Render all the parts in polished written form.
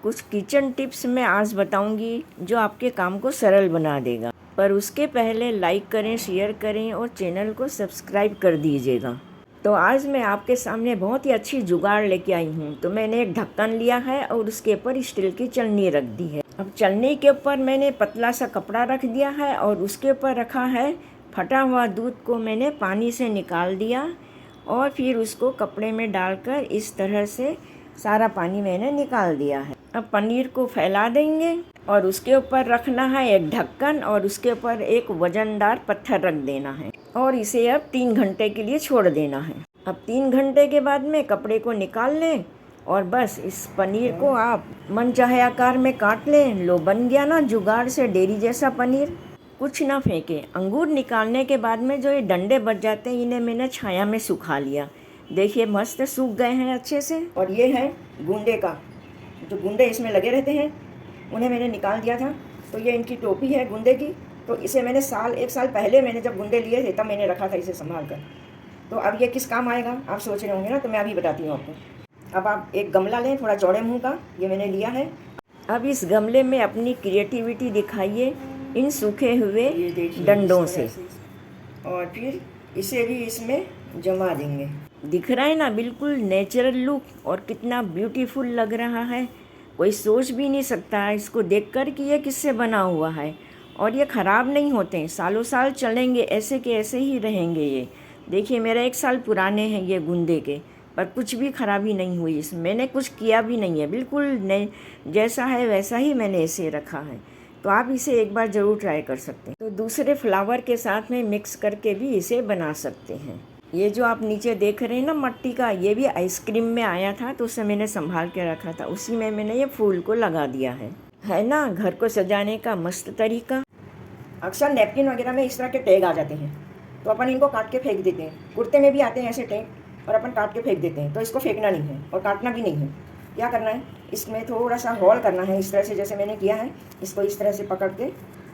कुछ kitchen tips मैं आज बताऊंगी जो आपके काम को सरल बना देगा। पर उसके पहले लाइक करें, शेयर करें और चैनल को सब्सक्राइब कर दीजिएगा। तो आज मैं आपके सामने बहुत ही अच्छी जुगाड़ लेके आई हूँ। तो मैंने एक ढक्कन लिया है और उसके ऊपर स्टील की चलनी रख दी है। अब चलनी के ऊपर मैंने पतला सा कपड़ा रख दिया है और उसके ऊपर रखा है फटा हुआ दूध को मैंने पानी से निकाल दिया और फिर उसको कपड़े में डालकर इस तरह से सारा पानी मैंने निकाल दिया है। अब पनीर को फैला देंगे और उसके ऊपर रखना है एक ढक्कन और उसके ऊपर एक वजनदार पत्थर रख देना है और इसे अब 3 घंटे के लिए छोड़ देना है। अब 3 घंटे के बाद में कपड़े को निकाल लें और बस इस पनीर को आप मनचाहे आकार में काट लें। लो, बन गया ना जुगाड़ से डेयरी जैसा पनीर। कुछ ना फेंके। अंगूर निकालने के बाद में जो ये डंडे बच जाते हैं इन्हें मैंने छाया में सुखा लिया। देखिए मस्त सूख गए हैं अच्छे से। और ये है गुंडे का, जो गुंडे इसमें लगे रहते हैं उन्हें मैंने निकाल दिया था। तो ये इनकी टोपी है गुंडे की। तो इसे मैंने एक साल पहले मैंने जब गुंडे लिए थे तब मैंने रखा था इसे संभाल कर। तो अब ये किस काम आएगा आप सोच रहे होंगे ना, तो मैं अभी बताती हूँ आपको। अब आप एक गमला लें थोड़ा चौड़े मुँह का, ये मैंने लिया है। अब इस गमले में अपनी क्रिएटिविटी दिखाइए इन सूखे हुए डंडों से और फिर इसे भी इसमें जमा देंगे। दिख रहा है ना, बिल्कुल नेचुरल लुक और कितना ब्यूटीफुल लग रहा है। कोई सोच भी नहीं सकता है इसको देखकर कि ये किससे बना हुआ है। और ये ख़राब नहीं होते हैं, सालों साल चलेंगे, ऐसे के ऐसे ही रहेंगे ये। देखिए मेरा 1 साल पुराने हैं ये गुंदे के, पर कुछ भी खराबी नहीं हुई इसमें। मैंने कुछ किया भी नहीं है, बिल्कुल नए जैसा है वैसा ही मैंने इसे रखा है। तो आप इसे एक बार ज़रूर ट्राई कर सकते हैं। तो दूसरे फ्लावर के साथ में मिक्स करके भी इसे बना सकते हैं। ये जो आप नीचे देख रहे हैं ना मट्टी का, ये भी आइसक्रीम में आया था तो उसे मैंने संभाल के रखा था। उसी में मैंने ये फूल को लगा दिया है ना घर को सजाने का मस्त तरीका। अक्सर नैपकिन वगैरह में इस तरह के टैग आ जाते हैं तो अपन इनको काट के फेंक देते हैं। कुर्ते में भी आते हैं ऐसे टैग और अपन काट के फेंक देते हैं। तो इसको फेंकना नहीं है और काटना भी नहीं है। क्या करना है, इसमें थोड़ा सा होल करना है इस तरह से, जैसे मैंने किया है। इसको इस तरह से पकड़ के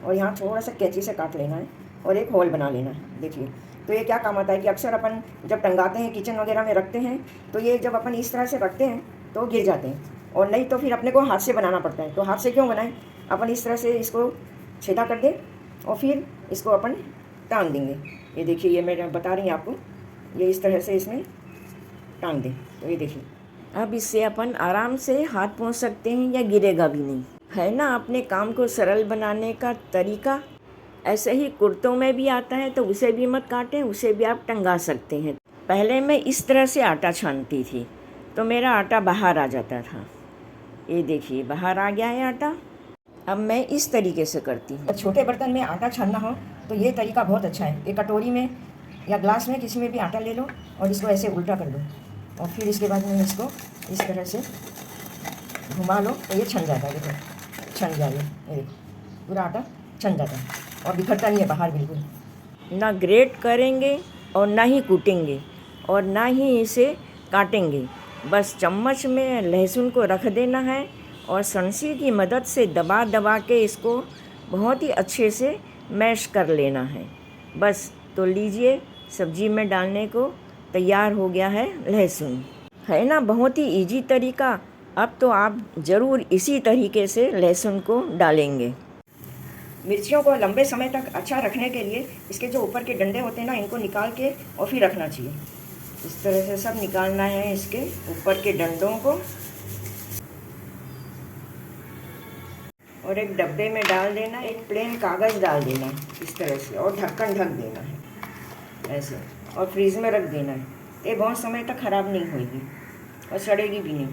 और यहाँ थोड़ा सा कैंची से काट लेना है और एक होल बना लेना है। देखिए तो ये क्या काम आता है कि अक्सर अपन जब टंगाते हैं किचन वगैरह में रखते हैं तो ये जब अपन इस तरह से रखते हैं तो गिर जाते हैं, और नहीं तो फिर अपने को हाथ से बनाना पड़ता है। तो हाथ से क्यों बनाएं, अपन इस तरह से इसको छेदा कर दें और फिर इसको अपन टांग देंगे। ये देखिए, ये मैं बता रही हूँ आपको, ये इस तरह से इसमें टांग दें। तो ये देखिए अब इससे अपन आराम से हाथ पहुँच सकते हैं या गिरेगा भी नहीं। है ना अपने काम को सरल बनाने का तरीका। ऐसे ही कुर्तों में भी आता है तो उसे भी मत काटें, उसे भी आप टंगा सकते हैं। पहले मैं इस तरह से आटा छानती थी तो मेरा आटा बाहर आ जाता था। ये देखिए बाहर आ गया है आटा। अब मैं इस तरीके से करती हूँ। छोटे बर्तन में आटा छानना हो तो ये तरीका बहुत अच्छा है। एक कटोरी में या ग्लास में किसी में भी आटा ले लो और इसको ऐसे उल्टा कर लो और फिर इसके बाद में इसको इस तरह से घुमा लो तो ये छन जाता है। देखो छन गया ये देखो, पूरा आटा छन जाता है और बिखरता नहीं है बाहर बिल्कुल। ना ग्रेट करेंगे और ना ही कूटेंगे और ना ही इसे काटेंगे। बस चम्मच में लहसुन को रख देना है और संसी की मदद से दबा दबा के इसको बहुत ही अच्छे से मैश कर लेना है। बस तो लीजिए, सब्जी में डालने को तैयार हो गया है लहसुन। है ना बहुत ही इजी तरीका। अब तो आप ज़रूर इसी तरीके से लहसुन को डालेंगे। मिर्चियों को लंबे समय तक अच्छा रखने के लिए इसके जो ऊपर के डंडे होते हैं ना, इनको निकाल के और फिर रखना चाहिए। इस तरह से सब निकालना है इसके ऊपर के डंडों को और एक डब्बे में डाल देना। एक प्लेन कागज़ डाल देना इस तरह से और ढक्कन ढक देना है ऐसे और फ्रीज में रख देना है। ये बहुत समय तक ख़राब नहीं होगी और सड़ेगी भी नहीं।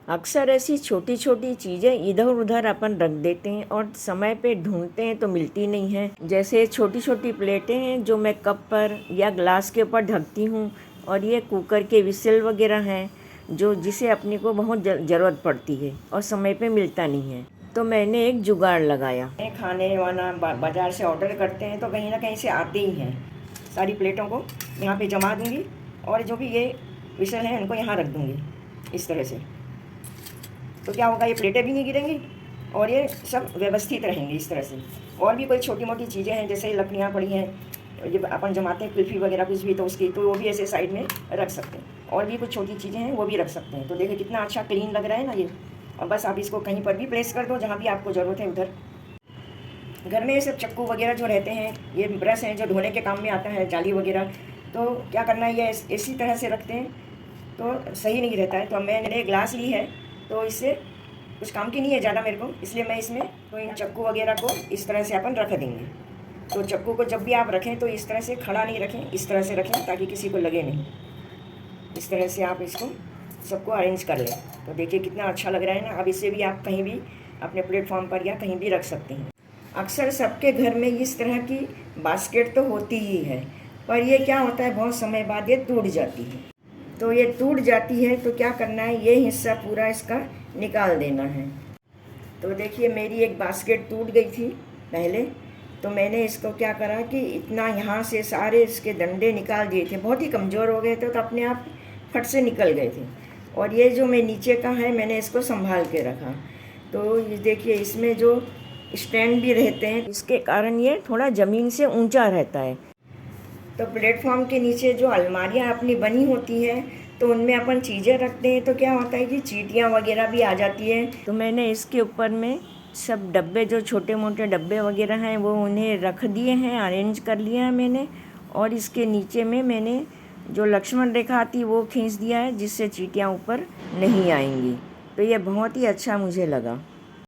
अक्सर ऐसी छोटी छोटी चीज़ें इधर उधर अपन रख देते हैं और समय पे ढूंढते हैं तो मिलती नहीं है। जैसे छोटी छोटी प्लेटें हैं जो मैं कप पर या ग्लास के ऊपर ढकती हूँ, और ये कुकर के विसल वगैरह हैं जो जिसे अपने को बहुत ज़रूरत पड़ती है और समय पे मिलता नहीं है। तो मैंने एक जुगाड़ लगाया। खाने वाना बाज़ार से ऑर्डर करते हैं तो कहीं ना कहीं से आते ही हैं। सारी प्लेटों को यहाँ पे जमा दूँगी और जो भी ये विसल हैं इनको यहाँ रख दूँगी इस तरह से। तो क्या होगा, ये प्लेटें भी नहीं गिरेंगी और ये सब व्यवस्थित रहेंगे इस तरह से। और भी कोई छोटी मोटी चीज़ें हैं जैसे लकड़ियाँ पड़ी हैं, जब अपन जमाते हैं कुल्फ़ी वगैरह कुछ भी, तो उसकी तो वो भी ऐसे साइड में रख सकते हैं। और भी कुछ छोटी चीज़ें हैं वो भी रख सकते हैं। तो देखिए कितना अच्छा क्लीन लग रहा है ना ये। और बस आप इसको कहीं पर भी प्लेस कर दो जहाँ भी आपको ज़रूरत है उधर। घर में ये सब चक्कू वगैरह जो रहते हैं, ये ब्रश हैं जो धोने के काम में आता है, जाली वगैरह, तो क्या करना है, ये इसी तरह से रखते हैं तो सही नहीं रहता है। तो मैंने ग्लास ली है, तो इससे कुछ काम की नहीं है ज़्यादा मेरे को, इसलिए मैं इसमें तो इन चक्कू वगैरह को इस तरह से अपन रख देंगे। तो चक्कू को जब भी आप रखें तो इस तरह से खड़ा नहीं रखें, इस तरह से रखें ताकि किसी को लगे नहीं। इस तरह से आप इसको सबको अरेंज कर लें। तो देखिए कितना अच्छा लग रहा है ना। अब इसे भी आप कहीं भी अपने प्लेटफॉर्म पर या कहीं भी रख सकते हैं। अक्सर सबके घर में इस तरह की बास्केट तो होती ही है, पर ये क्या होता है, बहुत समय बाद ये टूट जाती है। तो ये टूट जाती है तो क्या करना है, ये हिस्सा पूरा इसका निकाल देना है। तो देखिए मेरी एक बास्केट टूट गई थी पहले, तो मैंने इसको क्या करा कि इतना यहाँ से सारे इसके डंडे निकाल दिए थे, बहुत ही कमज़ोर हो गए थे तो अपने आप फट से निकल गए थे। और ये जो मैं नीचे का है मैंने इसको संभाल के रखा। तो ये देखिए इसमें जो स्टैंड भी रहते हैं, इसके कारण ये थोड़ा ज़मीन से ऊंचा रहता है। तो प्लेटफॉर्म के नीचे जो अलमारियाँ अपनी बनी होती हैं तो उनमें अपन चीज़ें रखते हैं, तो क्या होता है कि चींटियाँ वगैरह भी आ जाती हैं। तो मैंने इसके ऊपर में सब डब्बे, जो छोटे मोटे डब्बे वगैरह हैं, वो उन्हें रख दिए हैं, अरेंज कर लिया है मैंने। और इसके नीचे में मैंने जो लक्ष्मण रेखा थी वो खींच दिया है, जिससे चींटियाँ ऊपर नहीं आएंगी। तो ये बहुत ही अच्छा मुझे लगा।